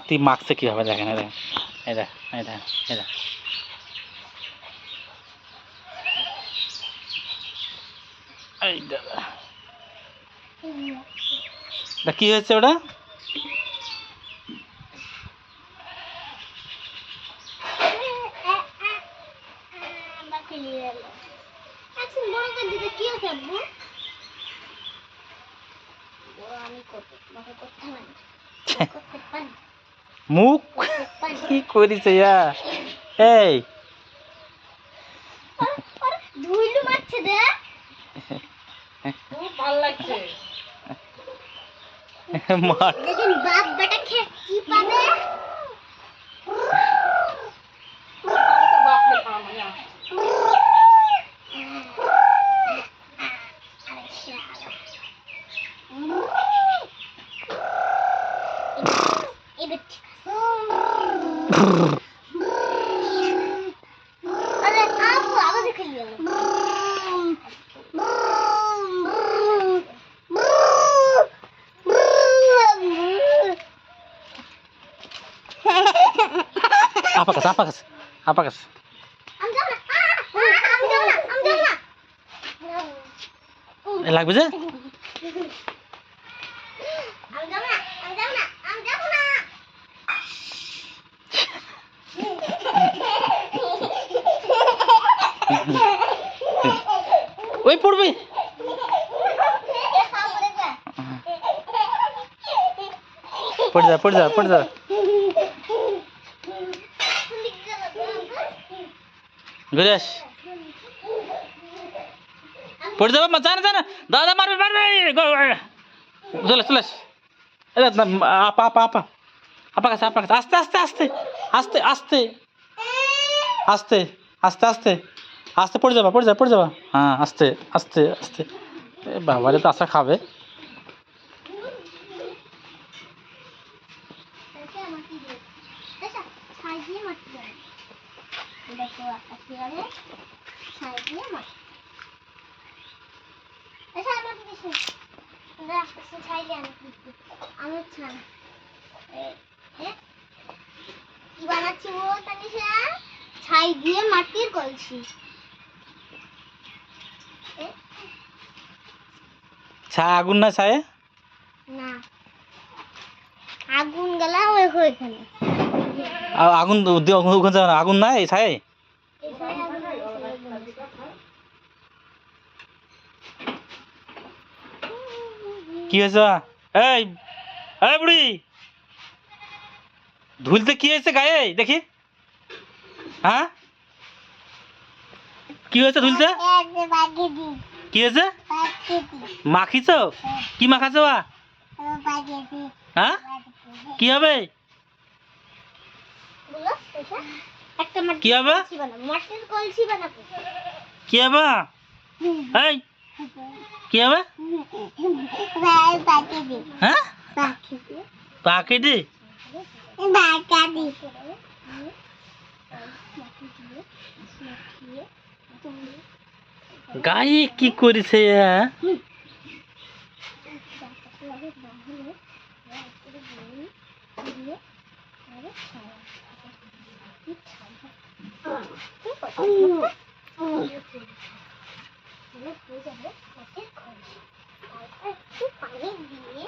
তুই মাখছে কিভাবে দেখেন, এই দেখেন, এই দেখ, এই দেখ, এই দেখ। এই দাদা, কি হয়েছে ওটা? মুখ কি করিস? এই ধুইলু মারছে দে, খুব ভালো লাগছে। দেখেন বাপ বেটা খেয়ে কি পাবে। আপাকাস লাগবে যে ওই পড়বে। পড়ে যা, পড়ে যা, পড়ে যা। ঘুরে আস, পড়ে যাবো, জানা জানা, দাদা মারবে মারবে। চলে চলে আস। আপা আপা আপা আপা কাছে, আপা কাছে, আস্তে আস্তে আস্তে আস্তে আস্তে আস্তে আস্তে আস্তে আস্তে পড়ে যাবা, পড়ে যাবা, পড়ে যাবা। হ্যাঁ, আস্তে আস্তে আস্তে। বাবারে তো আশা খাবে। কি বানাচ্ছি বল তানিশা? ছাই দিয়ে মাটির কলসি। ছায় আগুন না? ছায়ে না, আগুন গেলা ওইখানে। আগুন আগুন নাই ছায়ে। কি হয়েছে? এই এই বুড়ি, ধুলতে কি হয়েছে গায়ে দেখি? হ্যাঁ, কি হয়েছে ধুলতে? কি হয়েছে? মাখিছ? কি মাখাছো? হ্যাঁ, কি হবে? কি হবে? কি হবে? এই কি হবে? হ্যাঁ, পাখিটি গায়ে কি করেছে? পানি দিয়ে